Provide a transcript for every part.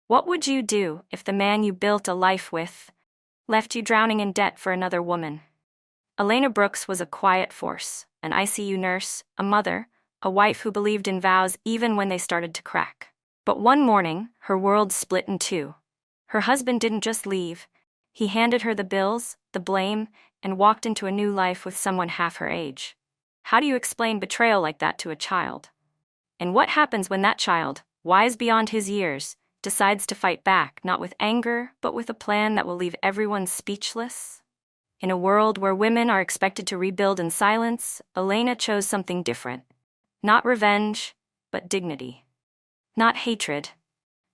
What would you do if the man you built a life with left you drowning in debt for another woman? Elena Brooks was a quiet force, an ICU nurse, a mother, a wife who believed in vows even when they started to crack. But one morning, her world split in two. Her husband didn't just leave. He handed her the bills, the blame, and walked into a new life with someone half her age. How do you explain betrayal like that to a child? And what happens when that child, wise beyond his years, decides to fight back, not with anger, but with a plan that will leave everyone speechless? In a world where women are expected to rebuild in silence, Elena chose something different. Not revenge, but dignity. Not hatred,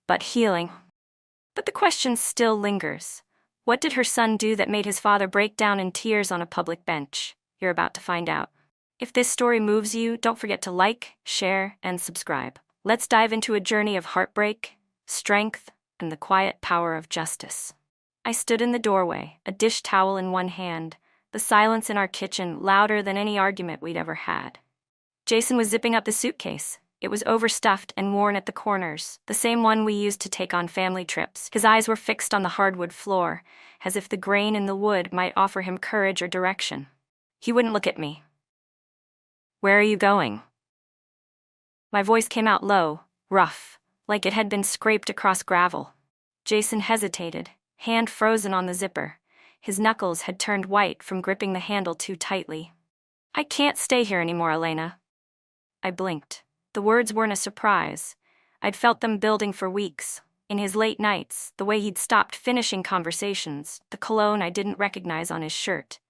but healing. But the question still lingers. What did her son do that made his father break down in tears on a public bench? You're about to find out. If this story moves you, don't forget to like, share, and subscribe. Let's dive into a journey of heartbreak, strength, and the quiet power of justice. I stood in the doorway, a dish towel in one hand, the silence in our kitchen louder than any argument we'd ever had. Jason was zipping up the suitcase. It was overstuffed and worn at the corners, the same one we used to take on family trips. His eyes were fixed on the hardwood floor, as if the grain in the wood might offer him courage or direction. He wouldn't look at me. "Where are you going?" My voice came out low, rough, like it had been scraped across gravel. Jason hesitated, hand frozen on the zipper. His knuckles had turned white from gripping the handle too tightly. "I can't stay here anymore, Elena." I blinked. The words weren't a surprise. I'd felt them building for weeks. In his late nights, the way he'd stopped finishing conversations, the cologne I didn't recognize on his shirt.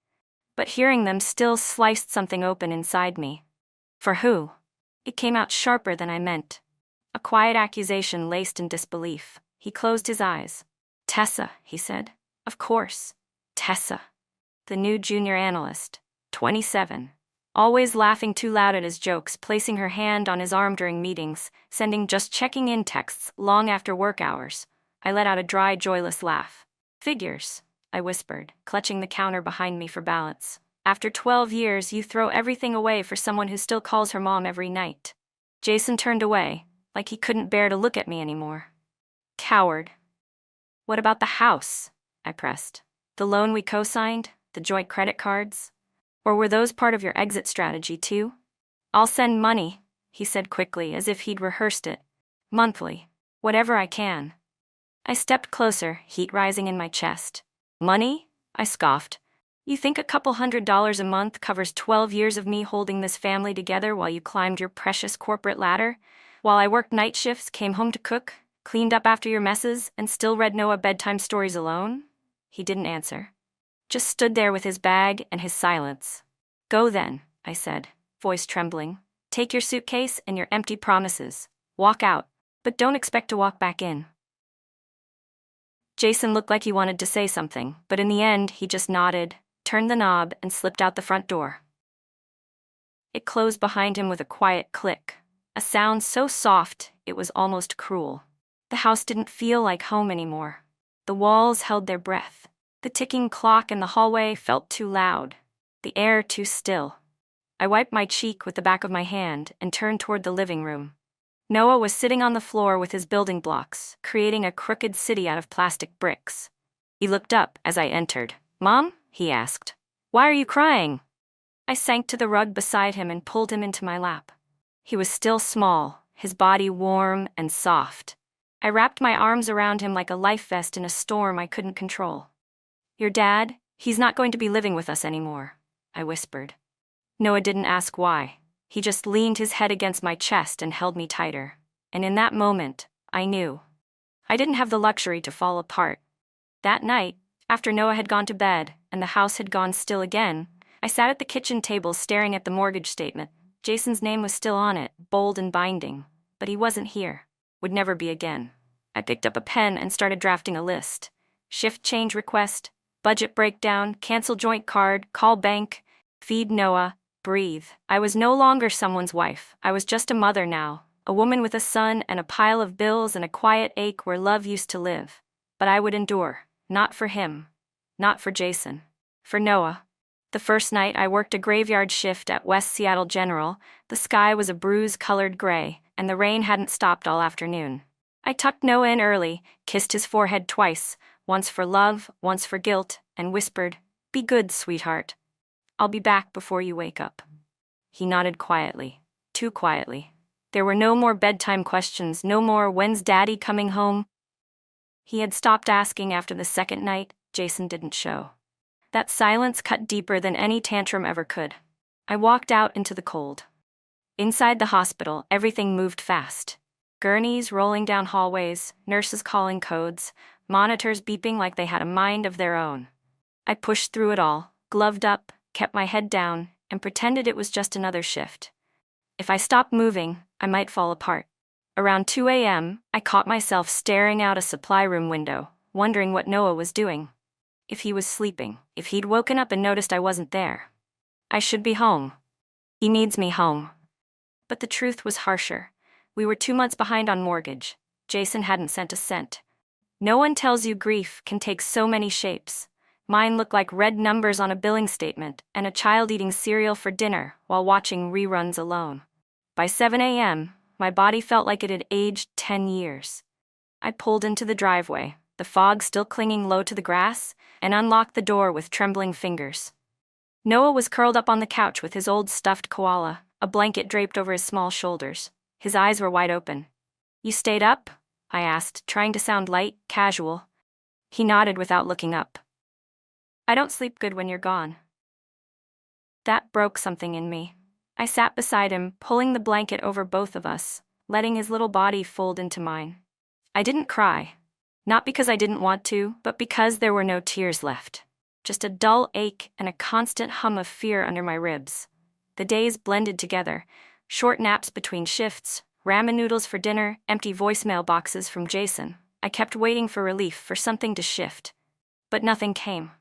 But hearing them still sliced something open inside me. For who? It came out sharper than I meant. A quiet accusation laced in disbelief. He closed his eyes. "Tessa," he said. "Of course. Tessa." The new junior analyst, 27. Always laughing too loud at his jokes, placing her hand on his arm during meetings, sending just checking in texts long after work hours. I let out a dry, joyless laugh. "Figures," I whispered, clutching the counter behind me for balance. "After 12 years, you throw everything away for someone who still calls her mom every night." Jason turned away, like he couldn't bear to look at me anymore. "Coward." "What about the house?" I pressed. "The loan we co-signed? The joint credit cards? Or were those part of your exit strategy too?" "I'll send money," he said quickly, as if he'd rehearsed it. "Monthly. Whatever I can." I stepped closer, heat rising in my chest. "Money?" I scoffed. "You think a couple $100 a month covers 12 years of me holding this family together while you climbed your precious corporate ladder? While I worked night shifts, came home to cook, cleaned up after your messes, and still read Noah bedtime stories alone?" He didn't answer. Just stood there with his bag and his silence. "Go then," I said, voice trembling. "Take your suitcase and your empty promises. Walk out, but don't expect to walk back in." Jason looked like he wanted to say something, but in the end, he just nodded, turned the knob, and slipped out the front door. It closed behind him with a quiet click, a sound so soft it was almost cruel. The house didn't feel like home anymore. The walls held their breath. The ticking clock in the hallway felt too loud, the air too still. I wiped my cheek with the back of my hand and turned toward the living room. Noah was sitting on the floor with his building blocks, creating a crooked city out of plastic bricks. He looked up as I entered. "Mom?" he asked. "Why are you crying?" I sank to the rug beside him and pulled him into my lap. He was still small, his body warm and soft. I wrapped my arms around him like a life vest in a storm I couldn't control. "Your dad? He's not going to be living with us anymore," I whispered. Noah didn't ask why. He just leaned his head against my chest and held me tighter. And in that moment, I knew. I didn't have the luxury to fall apart. That night, after Noah had gone to bed and the house had gone still again, I sat at the kitchen table staring at the mortgage statement. Jason's name was still on it, bold and binding, but he wasn't here. Would never be again. I picked up a pen and started drafting a list. Shift change request, budget breakdown, cancel joint card, call bank, feed Noah, breathe. I was no longer someone's wife. I was just a mother now, a woman with a son and a pile of bills and a quiet ache where love used to live. But I would endure, not for him, not for Jason, for Noah. The first night I worked a graveyard shift at West Seattle General. The sky was a bruise-colored gray, and the rain hadn't stopped all afternoon. I tucked Noah in early, kissed his forehead twice, once for love, once for guilt, and whispered, "Be good, sweetheart. I'll be back before you wake up." He nodded quietly, too quietly. There were no more bedtime questions, no more "When's Daddy coming home?" He had stopped asking after the second night. Jason didn't show. That silence cut deeper than any tantrum ever could. I walked out into the cold. Inside the hospital, everything moved fast. Gurneys rolling down hallways, nurses calling codes, monitors beeping like they had a mind of their own. I pushed through it all, gloved up, kept my head down, and pretended it was just another shift. If I stopped moving, I might fall apart. Around 2 a.m., I caught myself staring out a supply room window, wondering what Noah was doing. If he was sleeping, if he'd woken up and noticed I wasn't there. I should be home. He needs me home. But the truth was harsher. We were 2 months behind on mortgage. Jason hadn't sent a cent. No one tells you grief can take so many shapes. Mine looked like red numbers on a billing statement and a child eating cereal for dinner while watching reruns alone. By 7 a.m., my body felt like it had aged 10 years. I pulled into the driveway, the fog still clinging low to the grass, and unlocked the door with trembling fingers. Noah was curled up on the couch with his old stuffed koala, a blanket draped over his small shoulders. His eyes were wide open. "You stayed up?" I asked, trying to sound light, casual. He nodded without looking up. "I don't sleep good when you're gone." That broke something in me. I sat beside him, pulling the blanket over both of us, letting his little body fold into mine. I didn't cry. Not because I didn't want to, but because there were no tears left. Just a dull ache and a constant hum of fear under my ribs. The days blended together. Short naps between shifts, ramen noodles for dinner, empty voicemail boxes from Jason. I kept waiting for relief, for something to shift. But nothing came.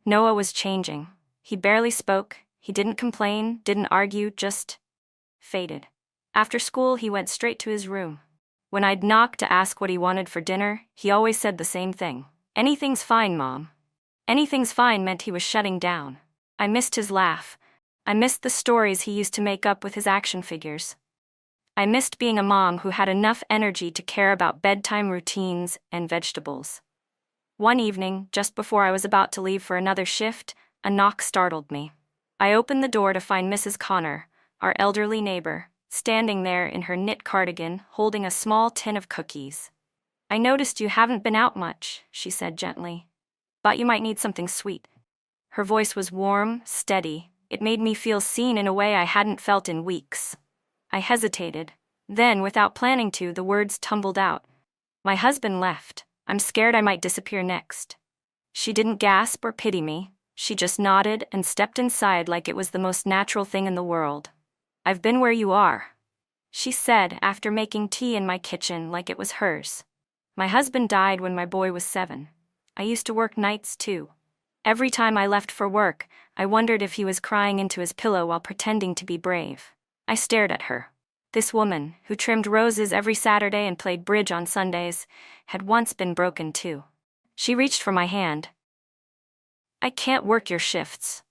Noah was changing. He barely spoke. He didn't complain, didn't argue, just faded. After school, he went straight to his room. When I'd knock to ask what he wanted for dinner, he always said the same thing. "Anything's fine, Mom." "Anything's fine" meant he was shutting down. I missed his laugh. I missed the stories he used to make up with his action figures. I missed being a mom who had enough energy to care about bedtime routines and vegetables. One evening, just before I was about to leave for another shift, a knock startled me. I opened the door to find Mrs. Connor, our elderly neighbor, standing there in her knit cardigan, holding a small tin of cookies. "I noticed you haven't been out much," she said gently. "Thought you might need something sweet." Her voice was warm, steady. It made me feel seen in a way I hadn't felt in weeks. I hesitated. Then, without planning to, the words tumbled out. "My husband left. I'm scared I might disappear next." She didn't gasp or pity me. She just nodded and stepped inside like it was the most natural thing in the world. "I've been where you are," she said after making tea in my kitchen like it was hers. "My husband died when my boy was 7. I used to work nights too. Every time I left for work, I wondered if he was crying into his pillow while pretending to be brave." I stared at her. This woman, who trimmed roses every Saturday and played bridge on Sundays, had once been broken too. She reached for my hand. "I can't work your shifts.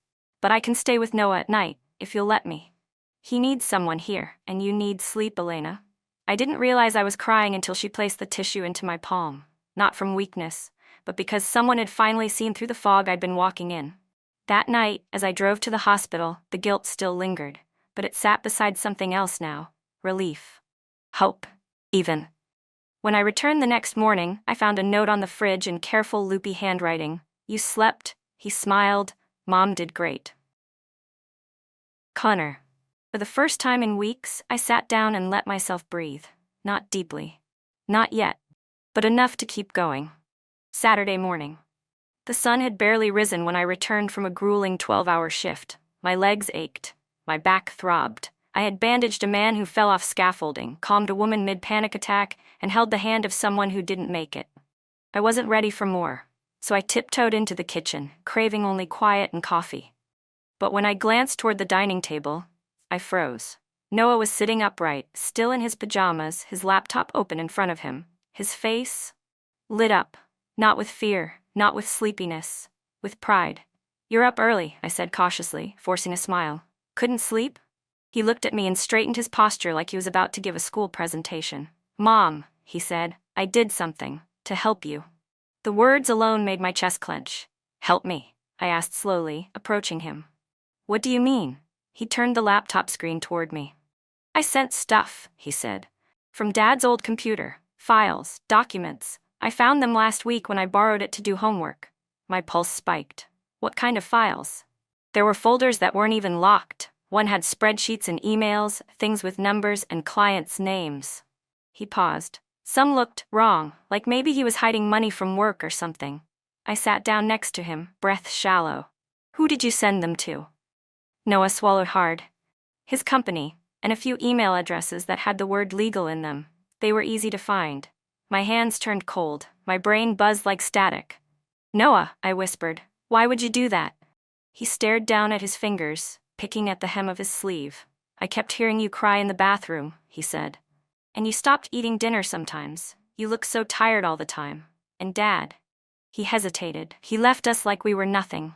But I can stay with Noah at night, if you'll let me. He needs someone here, and you need sleep, Elena." I didn't realize I was crying until she placed the tissue into my palm, not from weakness, but because someone had finally seen through the fog I'd been walking in. That night, as I drove to the hospital, the guilt still lingered, but it sat beside something else now: relief. Hope, even. When I returned the next morning, I found a note on the fridge in careful, loopy handwriting. "You slept." He smiled. "Mom did great." Connor. For the first time in weeks, I sat down and let myself breathe. Not deeply. Not yet. But enough to keep going. Saturday morning. The sun had barely risen when I returned from a grueling 12-hour shift. My legs ached. My back throbbed. I had bandaged a man who fell off scaffolding, calmed a woman mid-panic attack, and held the hand of someone who didn't make it. I wasn't ready for more, so I tiptoed into the kitchen, craving only quiet and coffee. But when I glanced toward the dining table, I froze. Noah was sitting upright, still in his pajamas, his laptop open in front of him. His face lit up, not with fear, not with sleepiness, with pride. "You're up early," I said cautiously, forcing a smile. "Couldn't sleep?" He looked at me and straightened his posture like he was about to give a school presentation. "Mom," he said, I did something to help you. The words alone made my chest clench. Help me? I asked slowly, approaching him. What do you mean? He turned the laptop screen toward me. I sent stuff, he said. From Dad's old computer. Files, documents. I found them last week when I borrowed it to do homework. My pulse spiked. What kind of files? There were folders that weren't even locked. One had spreadsheets and emails, things with numbers and clients' names. He paused. Some looked wrong, like maybe he was hiding money from work or something. I sat down next to him, breath shallow. Who did you send them to? Noah swallowed hard. His company, and a few email addresses that had the word legal in them. They were easy to find. My hands turned cold, my brain buzzed like static. Noah, I whispered, why would you do that? He stared down at his fingers, picking at the hem of his sleeve. I kept hearing you cry in the bathroom, he said. And you stopped eating dinner sometimes. You look so tired all the time. And Dad. He hesitated. He left us like we were nothing.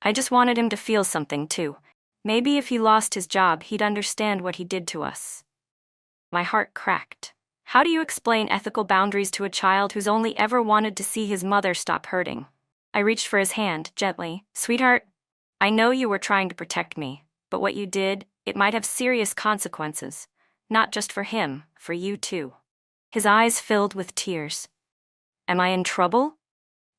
I just wanted him to feel something too. Maybe if he lost his job, he'd understand what he did to us. My heart cracked. How do you explain ethical boundaries to a child who's only ever wanted to see his mother stop hurting? I reached for his hand, gently. Sweetheart, I know you were trying to protect me, but what you did, it might have serious consequences. Not just for him, for you too. His eyes filled with tears. Am I in trouble?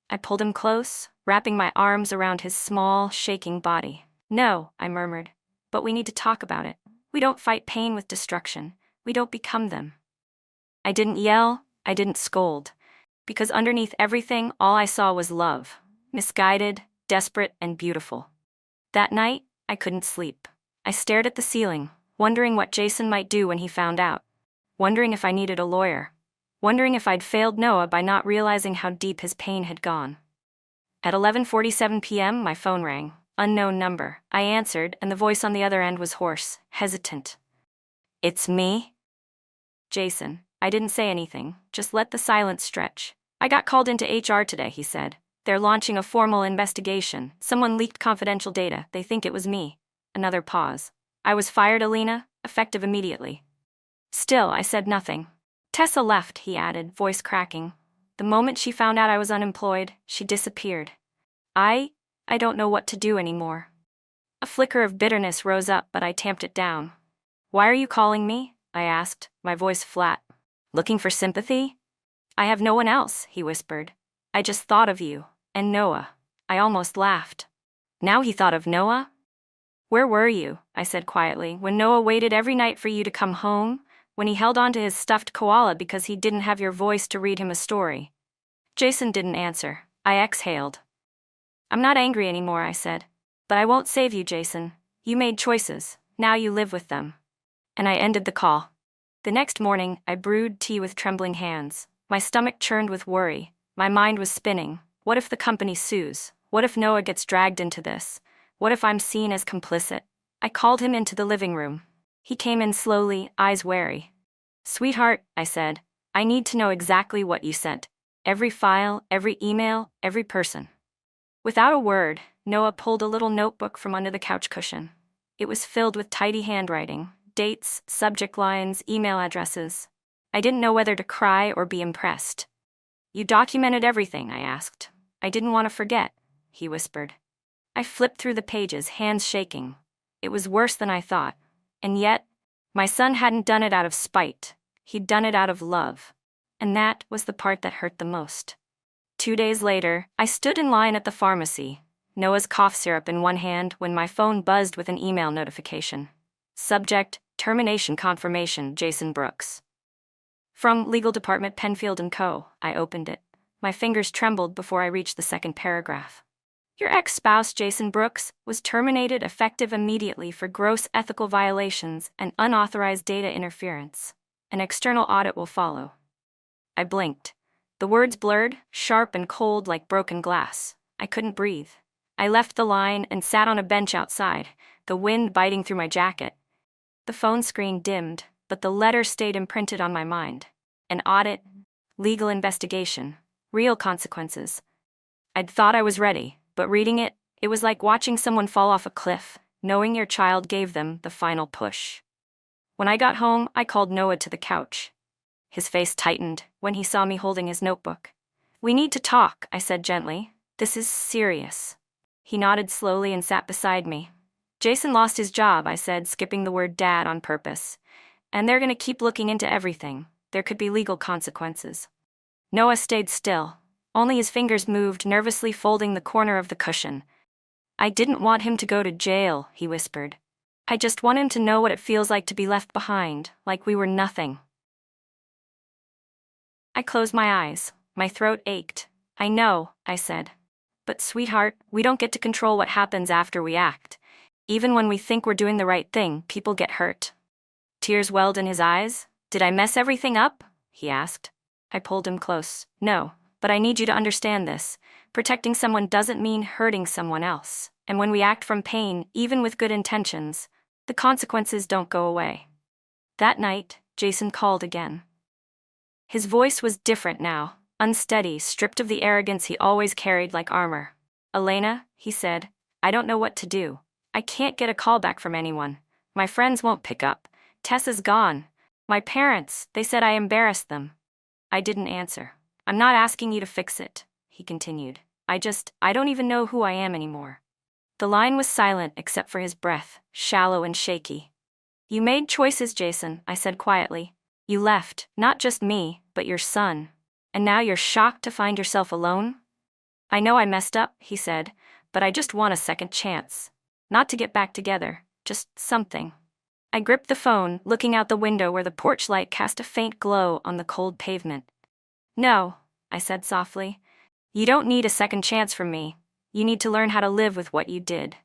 I pulled him close, wrapping my arms around his small, shaking body. No, I murmured, but we need to talk about it. We don't fight pain with destruction. We don't become them. I didn't yell, I didn't scold, because underneath everything, all I saw was love, misguided, desperate, and beautiful. That night, I couldn't sleep. I stared at the ceiling, wondering what Jason might do when he found out, wondering if I needed a lawyer, wondering if I'd failed Noah by not realizing how deep his pain had gone. At 11:47 p.m., my phone rang. Unknown number. I answered, and the voice on the other end was hoarse, hesitant. It's me? Jason. I didn't say anything, just let the silence stretch. I got called into HR today, he said. They're launching a formal investigation. Someone leaked confidential data. They think it was me. Another pause. I was fired, Alina, effective immediately. Still, I said nothing. Tessa left, he added, voice cracking. The moment she found out I was unemployed, she disappeared. I don't know what to do anymore. A flicker of bitterness rose up, but I tamped it down. Why are you calling me? I asked, my voice flat. Looking for sympathy? I have no one else, he whispered. I just thought of you, and Noah. I almost laughed. Now he thought of Noah? Where were you, I said quietly, when Noah waited every night for you to come home, when he held on to his stuffed koala because he didn't have your voice to read him a story? Jason didn't answer. I exhaled. I'm not angry anymore, I said. But I won't save you, Jason. You made choices. Now you live with them. And I ended the call. The next morning, I brewed tea with trembling hands. My stomach churned with worry. My mind was spinning. What if the company sues? What if Noah gets dragged into this? What if I'm seen as complicit? I called him into the living room. He came in slowly, eyes wary. Sweetheart, I said, I need to know exactly what you sent. Every file, every email, every person. Without a word, Noah pulled a little notebook from under the couch cushion. It was filled with tidy handwriting, dates, subject lines, email addresses. I didn't know whether to cry or be impressed. You documented everything, I asked. I didn't want to forget, he whispered. I flipped through the pages, hands shaking. It was worse than I thought. And yet, my son hadn't done it out of spite. He'd done it out of love. And that was the part that hurt the most. 2 days later, I stood in line at the pharmacy, Noah's cough syrup in one hand, when my phone buzzed with an email notification. Subject, termination confirmation, Jason Brooks. From Legal Department Penfield & Co. I opened it. My fingers trembled before I reached the second paragraph. Your ex-spouse, Jason Brooks, was terminated effective immediately for gross ethical violations and unauthorized data interference. An external audit will follow. I blinked. The words blurred, sharp and cold like broken glass. I couldn't breathe. I left the line and sat on a bench outside, the wind biting through my jacket. The phone screen dimmed, but the letter stayed imprinted on my mind. An audit, legal investigation, real consequences. I'd thought I was ready, but reading it, it was like watching someone fall off a cliff, knowing your child gave them the final push. When I got home, I called Noah to the couch. His face tightened when he saw me holding his notebook. "We need to talk," I said gently. "This is serious." He nodded slowly and sat beside me. "Jason lost his job," I said, skipping the word dad on purpose. "And they're gonna keep looking into everything. There could be legal consequences." Noah stayed still. Only his fingers moved, nervously folding the corner of the cushion. "I didn't want him to go to jail," he whispered. "I just want him to know what it feels like to be left behind, like we were nothing." I closed my eyes. My throat ached. "I know," I said. "But sweetheart, we don't get to control what happens after we act. Even when we think we're doing the right thing, people get hurt." Tears welled in his eyes. "Did I mess everything up?" he asked. I pulled him close. "No, but I need you to understand this. Protecting someone doesn't mean hurting someone else. And when we act from pain, even with good intentions, the consequences don't go away." That night, Jason called again. His voice was different now, unsteady, stripped of the arrogance he always carried like armor. "Elena," he said, "I don't know what to do. I can't get a call back from anyone. My friends won't pick up. Tessa's gone. My parents, they said I embarrassed them." I didn't answer. "I'm not asking you to fix it," he continued. I don't even know who I am anymore." The line was silent except for his breath, shallow and shaky. "You made choices, Jason," I said quietly. "You left, not just me, but your son. And now you're shocked to find yourself alone?" "I know I messed up," he said, "but I just want a second chance. Not to get back together, just something." I gripped the phone, looking out the window where the porch light cast a faint glow on the cold pavement. "No," I said softly. "You don't need a second chance from me. You need to learn how to live with what you did."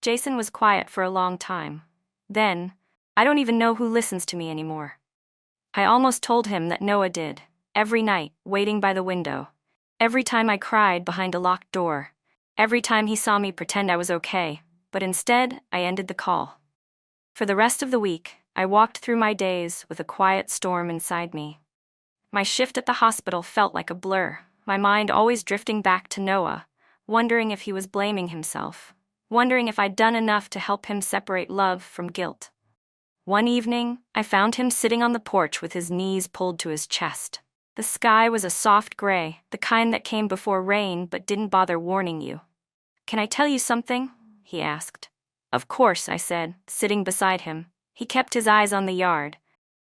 Jason was quiet for a long time. Then, "I don't even know who listens to me anymore." I almost told him that Noah did, every night, waiting by the window. Every time I cried behind a locked door. Every time he saw me pretend I was okay. But instead, I ended the call. For the rest of the week, I walked through my days with a quiet storm inside me. My shift at the hospital felt like a blur, my mind always drifting back to Noah, wondering if he was blaming himself, wondering if I'd done enough to help him separate love from guilt. One evening, I found him sitting on the porch with his knees pulled to his chest. The sky was a soft gray, the kind that came before rain but didn't bother warning you. "Can I tell you something?" he asked. "Of course," I said, sitting beside him. He kept his eyes on the yard.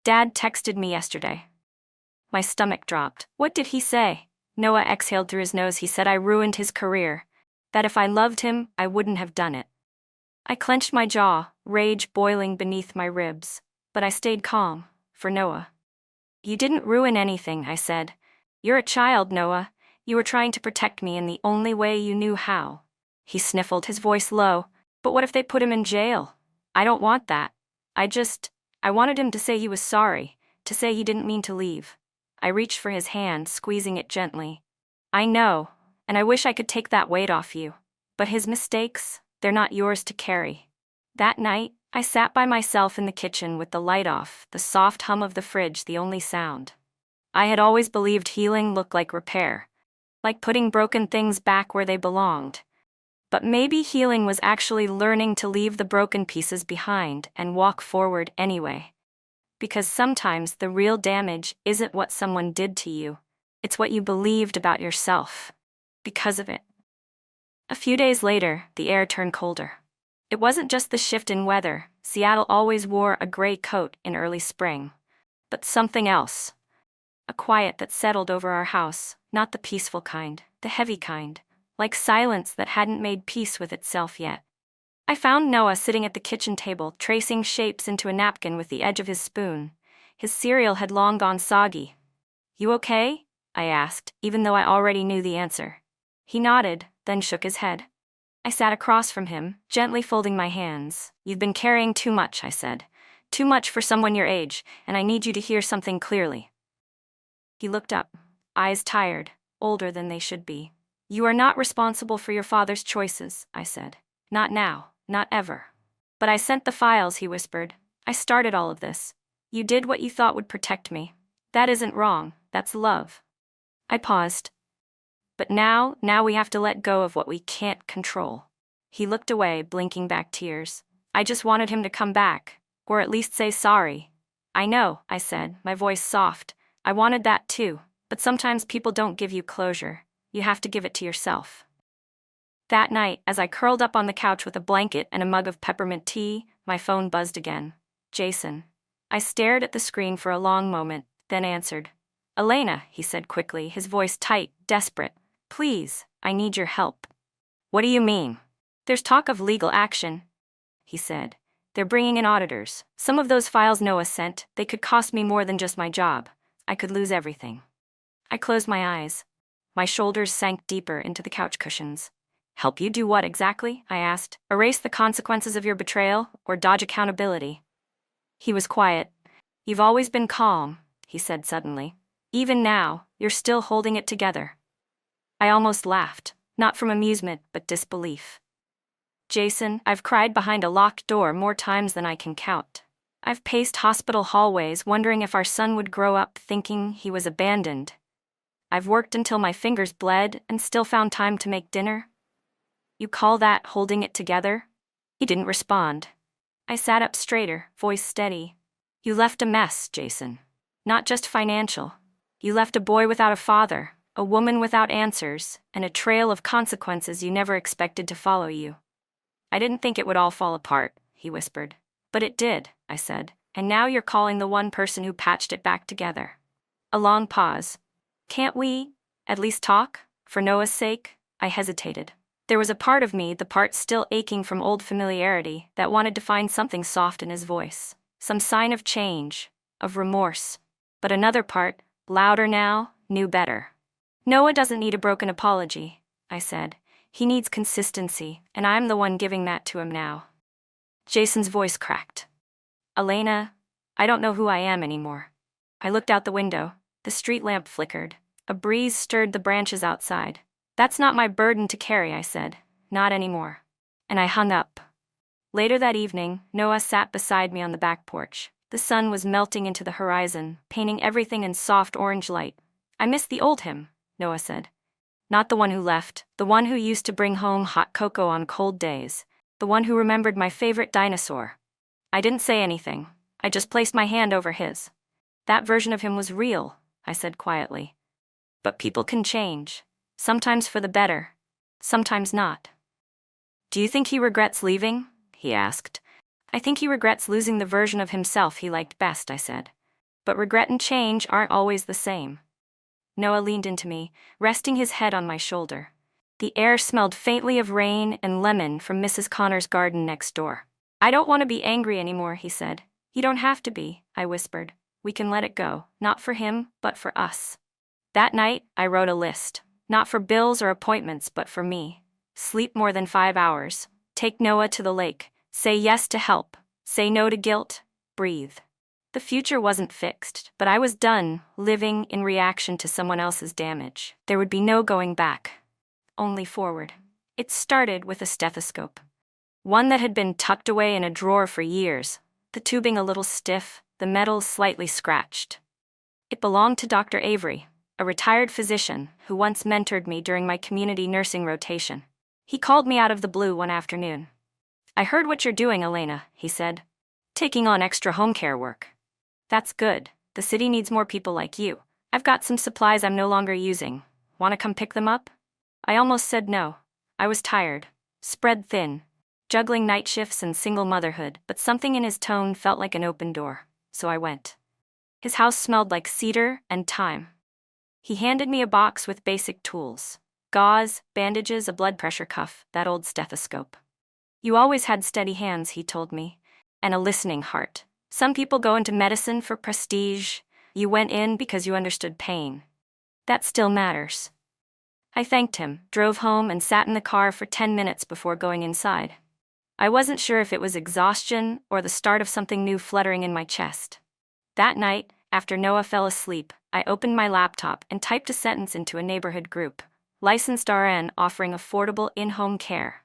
"Dad texted me yesterday." My stomach dropped. "What did he say?" Noah exhaled through his nose. "He said I ruined his career. That if I loved him, I wouldn't have done it." I clenched my jaw, rage boiling beneath my ribs. But I stayed calm, for Noah. "You didn't ruin anything," I said. "You're a child, Noah. You were trying to protect me in the only way you knew how." He sniffled, his voice low. "But what if they put him in jail? I don't want that. I wanted him to say he was sorry, to say he didn't mean to leave." I reached for his hand, squeezing it gently. "I know, and I wish I could take that weight off you. But his mistakes, they're not yours to carry." That night, I sat by myself in the kitchen with the light off, the soft hum of the fridge the only sound. I had always believed healing looked like repair, like putting broken things back where they belonged. But maybe healing was actually learning to leave the broken pieces behind and walk forward anyway. Because sometimes the real damage isn't what someone did to you, it's what you believed about yourself. Because of it. A few days later, the air turned colder. It wasn't just the shift in weather. Seattle always wore a gray coat in early spring. But something else. A quiet that settled over our house, not the peaceful kind, the heavy kind, like silence that hadn't made peace with itself yet. I found Noah sitting at the kitchen table, tracing shapes into a napkin with the edge of his spoon. His cereal had long gone soggy. "You okay?" I asked, even though I already knew the answer. He nodded, then shook his head. I sat across from him, gently folding my hands. "You've been carrying too much," I said. "Too much for someone your age, and I need you to hear something clearly." He looked up, eyes tired, older than they should be. "You are not responsible for your father's choices," I said. "Not now, not ever." "But I sent the files," he whispered. "I started all of this. You did what you thought would protect me. That isn't wrong, that's love." I paused. "But now we have to let go of what we can't control." He looked away, blinking back tears. "I just wanted him to come back, or at least say sorry. I know, I said, my voice soft. I wanted that too, but sometimes people don't give you closure. You have to give it to yourself. That night, as I curled up on the couch with a blanket and a mug of peppermint tea, my phone buzzed again. Jason. I stared at the screen for a long moment, then answered. Elena, he said quickly, his voice tight, desperate. Please, I need your help. What do you mean? There's talk of legal action, he said. They're bringing in auditors. Some of those files Noah sent, they could cost me more than just my job. I could lose everything. I closed my eyes. My shoulders sank deeper into the couch cushions. Help you do what exactly? I asked. Erase the consequences of your betrayal, or dodge accountability? He was quiet. You've always been calm, he said suddenly. Even now, you're still holding it together. I almost laughed, not from amusement, but disbelief. Jason, I've cried behind a locked door more times than I can count. I've paced hospital hallways wondering if our son would grow up thinking he was abandoned. I've worked until my fingers bled and still found time to make dinner. You call that holding it together? He didn't respond. I sat up straighter, voice steady. You left a mess, Jason. Not just financial. You left a boy without a father, a woman without answers, and a trail of consequences you never expected to follow you. I didn't think it would all fall apart, he whispered. But it did, I said, and now you're calling the one person who patched it back together. A long pause. Can't we, at least talk, for Noah's sake? I hesitated. There was a part of me, the part still aching from old familiarity, that wanted to find something soft in his voice, some sign of change, of remorse. But another part, louder now, knew better. Noah doesn't need a broken apology, I said. He needs consistency, and I'm the one giving that to him now. Jason's voice cracked. Elena, I don't know who I am anymore. I looked out the window. The street lamp flickered. A breeze stirred the branches outside. That's not my burden to carry, I said. Not anymore. And I hung up. Later that evening, Noah sat beside me on the back porch. The sun was melting into the horizon, painting everything in soft orange light. I miss the old him, Noah said. Not the one who left, the one who used to bring home hot cocoa on cold days, the one who remembered my favorite dinosaur. I didn't say anything. I just placed my hand over his. That version of him was real, I said quietly. But people can change. Sometimes for the better, sometimes not. Do you think he regrets leaving? He asked. I think he regrets losing the version of himself he liked best, I said. But regret and change aren't always the same. Noah leaned into me, resting his head on my shoulder. The air smelled faintly of rain and lemon from Mrs. Connor's garden next door. I don't want to be angry anymore, he said. You don't have to be, I whispered. We can let it go, not for him, but for us. That night, I wrote a list. Not for bills or appointments, but for me. Sleep more than 5 hours. Take Noah to the lake. Say yes to help. Say no to guilt. Breathe. The future wasn't fixed, but I was done living in reaction to someone else's damage. There would be no going back. Only forward. It started with a stethoscope. One that had been tucked away in a drawer for years, the tubing a little stiff, the metal slightly scratched. It belonged to Dr. Avery, a retired physician who once mentored me during my community nursing rotation. He called me out of the blue one afternoon. I heard what you're doing, Elena, he said. Taking on extra home care work. That's good. The city needs more people like you. I've got some supplies I'm no longer using. Want to come pick them up? I almost said no. I was tired, spread thin, juggling night shifts and single motherhood, but something in his tone felt like an open door, so I went. His house smelled like cedar and thyme. He handed me a box with basic tools. Gauze, bandages, a blood pressure cuff, that old stethoscope. You always had steady hands, he told me, and a listening heart. Some people go into medicine for prestige. You went in because you understood pain. That still matters. I thanked him, drove home, and sat in the car for 10 minutes before going inside. I wasn't sure if it was exhaustion or the start of something new fluttering in my chest. That night, after Noah fell asleep, I opened my laptop and typed a sentence into a neighborhood group. Licensed RN offering affordable in-home care.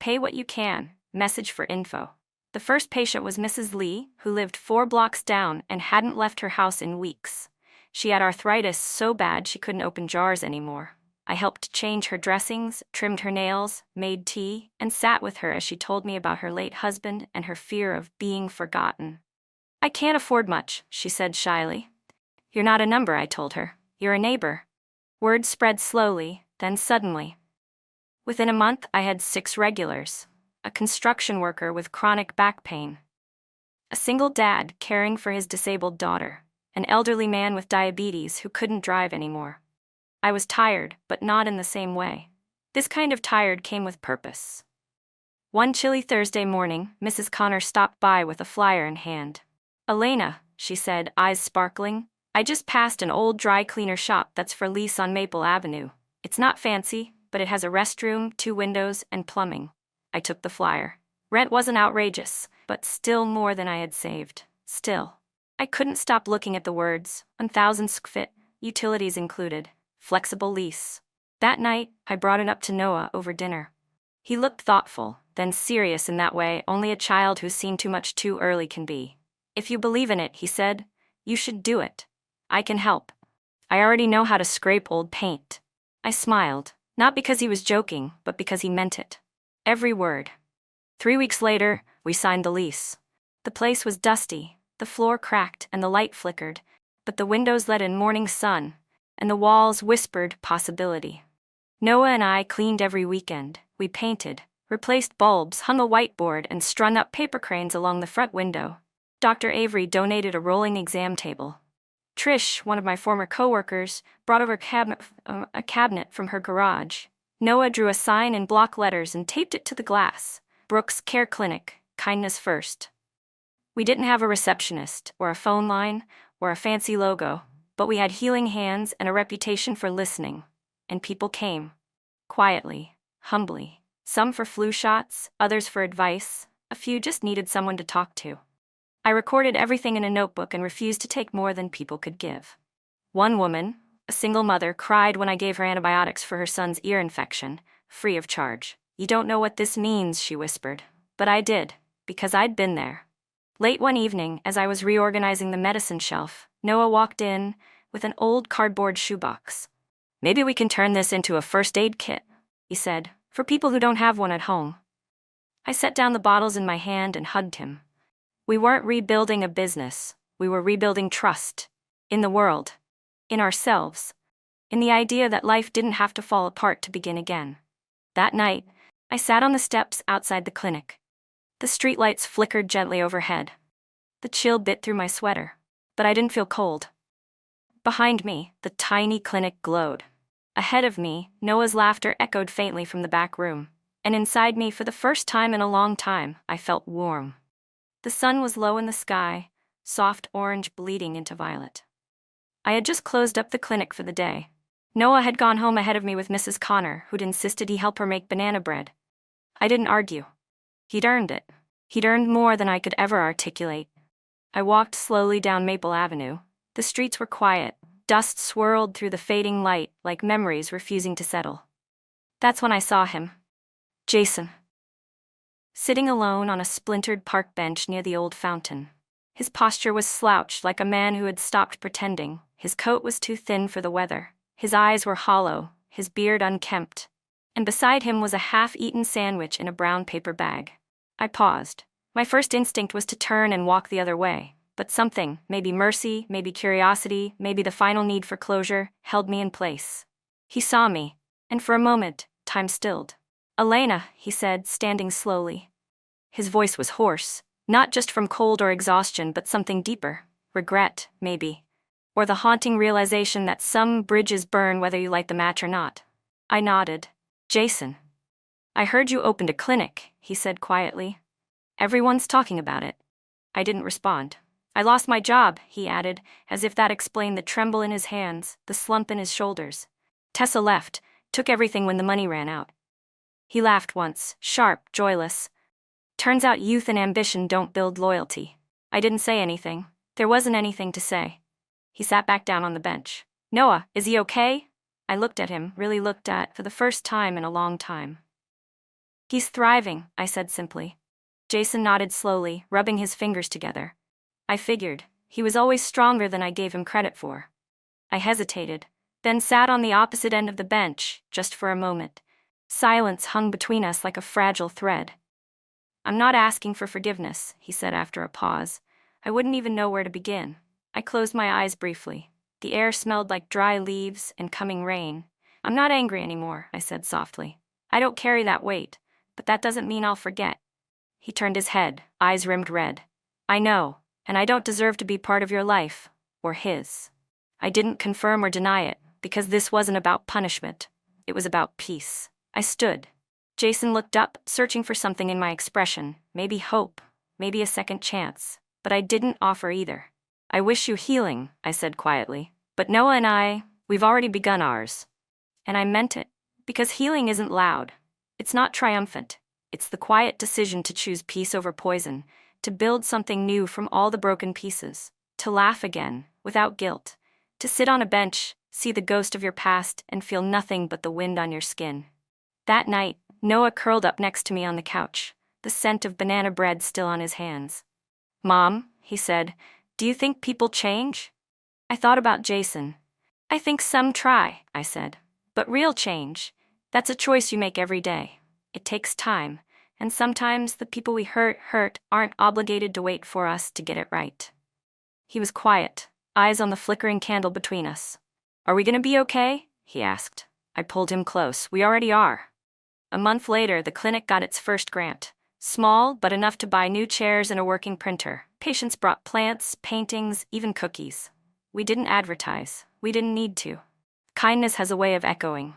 Pay what you can. Message for info. The first patient was Mrs. Lee, who lived 4 blocks down and hadn't left her house in weeks. She had arthritis so bad she couldn't open jars anymore. I helped change her dressings, trimmed her nails, made tea, and sat with her as she told me about her late husband and her fear of being forgotten. I can't afford much, she said shyly. You're not a number, I told her. You're a neighbor. Word spread slowly, then suddenly. Within a month, I had 6 regulars. A construction worker with chronic back pain. A single dad caring for his disabled daughter. An elderly man with diabetes who couldn't drive anymore. I was tired, but not in the same way. This kind of tired came with purpose. One chilly Thursday morning, Mrs. Connor stopped by with a flyer in hand. Elena, she said, eyes sparkling, I just passed an old dry cleaner shop that's for lease on Maple Avenue. It's not fancy, but it has a restroom, 2 windows, and plumbing. I took the flyer. Rent wasn't outrageous, but still more than I had saved. Still. I couldn't stop looking at the words, 1,000 sqft, utilities included, flexible lease. That night, I brought it up to Noah over dinner. He looked thoughtful, then serious in that way only a child who's seen too much too early can be. If you believe in it, he said, you should do it. I can help. I already know how to scrape old paint. I smiled, not because he was joking, but because he meant it. Every word. 3 weeks later, we signed the lease. The place was dusty, the floor cracked and the light flickered, but the windows let in morning sun, and the walls whispered possibility. Noah and I cleaned every weekend. We painted, replaced bulbs, hung a whiteboard, and strung up paper cranes along the front window. Dr. Avery donated a rolling exam table. Trish, one of my former coworkers, brought over a cabinet from her garage. Noah drew a sign in block letters and taped it to the glass. Brooks Care Clinic, kindness first. We didn't have a receptionist, or a phone line, or a fancy logo, but we had healing hands and a reputation for listening. And people came. Quietly, humbly. Some for flu shots, others for advice, a few just needed someone to talk to. I recorded everything in a notebook and refused to take more than people could give. One woman, a single mother, cried when I gave her antibiotics for her son's ear infection, free of charge. You don't know what this means, she whispered. But I did, because I'd been there. Late one evening, as I was reorganizing the medicine shelf, Noah walked in with an old cardboard shoebox. Maybe we can turn this into a first aid kit, he said, for people who don't have one at home. I set down the bottles in my hand and hugged him. We weren't rebuilding a business, we were rebuilding trust. In the world. In ourselves. In the idea that life didn't have to fall apart to begin again. That night, I sat on the steps outside the clinic. The streetlights flickered gently overhead. The chill bit through my sweater, but I didn't feel cold. Behind me, the tiny clinic glowed. Ahead of me, Noah's laughter echoed faintly from the back room, and inside me, for the first time in a long time, I felt warm. The sun was low in the sky, soft orange bleeding into violet. I had just closed up the clinic for the day. Noah had gone home ahead of me with Mrs. Connor, who'd insisted he help her make banana bread. I didn't argue. He'd earned it. He'd earned more than I could ever articulate. I walked slowly down Maple Avenue. The streets were quiet. Dust swirled through the fading light like memories refusing to settle. That's when I saw him. Jason. Sitting alone on a splintered park bench near the old fountain. His posture was slouched like a man who had stopped pretending. His coat was too thin for the weather. His eyes were hollow, his beard unkempt. And beside him was a half-eaten sandwich in a brown paper bag. I paused. My first instinct was to turn and walk the other way. But something, maybe mercy, maybe curiosity, maybe the final need for closure, held me in place. He saw me, and for a moment, time stilled. Elena, he said, standing slowly. His voice was hoarse, not just from cold or exhaustion, but something deeper. Regret, maybe. Or the haunting realization that some bridges burn whether you light the match or not. I nodded. Jason. I heard you opened a clinic, he said quietly. Everyone's talking about it. I didn't respond. I lost my job, he added, as if that explained the tremble in his hands, the slump in his shoulders. Tessa left, took everything when the money ran out. He laughed once, sharp, joyless. Turns out youth and ambition don't build loyalty. I didn't say anything. There wasn't anything to say. He sat back down on the bench. Noah, is he okay? I looked at him, really looked at, for the first time in a long time. He's thriving, I said simply. Jason nodded slowly, rubbing his fingers together. I figured. He was always stronger than I gave him credit for. I hesitated, then sat on the opposite end of the bench, just for a moment. Silence hung between us like a fragile thread. I'm not asking for forgiveness, he said after a pause. I wouldn't even know where to begin. I closed my eyes briefly. The air smelled like dry leaves and coming rain. I'm not angry anymore, I said softly. I don't carry that weight, but that doesn't mean I'll forget. He turned his head, eyes rimmed red. I know, and I don't deserve to be part of your life, or his. I didn't confirm or deny it, because this wasn't about punishment. It was about peace. I stood. Jason looked up, searching for something in my expression, maybe hope, maybe a second chance, but I didn't offer either. I wish you healing, I said quietly, but Noah and we've already begun ours. And I meant it, because healing isn't loud. It's not triumphant. It's the quiet decision to choose peace over poison, to build something new from all the broken pieces, to laugh again, without guilt, to sit on a bench, see the ghost of your past, and feel nothing but the wind on your skin. That night, Noah curled up next to me on the couch, the scent of banana bread still on his hands. Mom, he said, do you think people change? I thought about Jason. I think some try, I said. But real change, that's a choice you make every day. It takes time, and sometimes the people we hurt aren't obligated to wait for us to get it right. He was quiet, eyes on the flickering candle between us. Are we gonna be okay? He asked. I pulled him close. We already are. A month later, the clinic got its first grant. Small, but enough to buy new chairs and a working printer. Patients brought plants, paintings, even cookies. We didn't advertise. We didn't need to. Kindness has a way of echoing.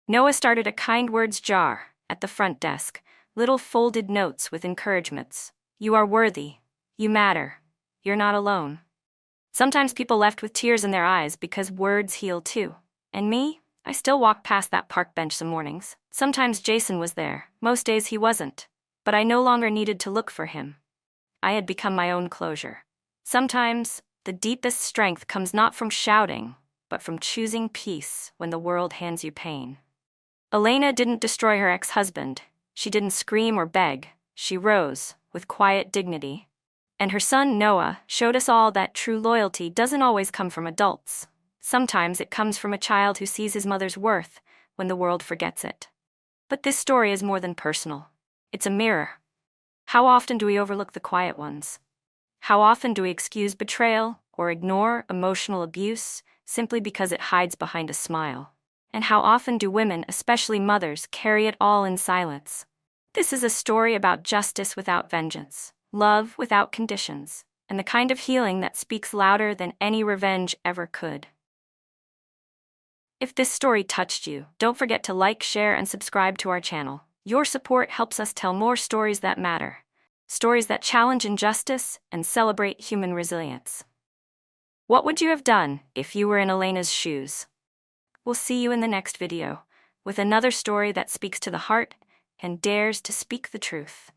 Noah started a kind words jar at the front desk, little folded notes with encouragements. You are worthy. You matter. You're not alone. Sometimes people left with tears in their eyes because words heal too. And me? I still walk past that park bench some mornings. Sometimes Jason was there. Most days he wasn't. But I no longer needed to look for him. I had become my own closure. Sometimes, the deepest strength comes not from shouting, but from choosing peace when the world hands you pain. Elena didn't destroy her ex-husband. She didn't scream or beg. She rose, with quiet dignity. And her son, Noah, showed us all that true loyalty doesn't always come from adults. Sometimes it comes from a child who sees his mother's worth when the world forgets it. But this story is more than personal. It's a mirror. How often do we overlook the quiet ones? How often do we excuse betrayal or ignore emotional abuse simply because it hides behind a smile? And how often do women, especially mothers, carry it all in silence? This is a story about justice without vengeance, love without conditions, and the kind of healing that speaks louder than any revenge ever could. If this story touched you, don't forget to like, share, and subscribe to our channel. Your support helps us tell more stories that matter, stories that challenge injustice and celebrate human resilience. What would you have done if you were in Elena's shoes? We'll see you in the next video, with another story that speaks to the heart and dares to speak the truth.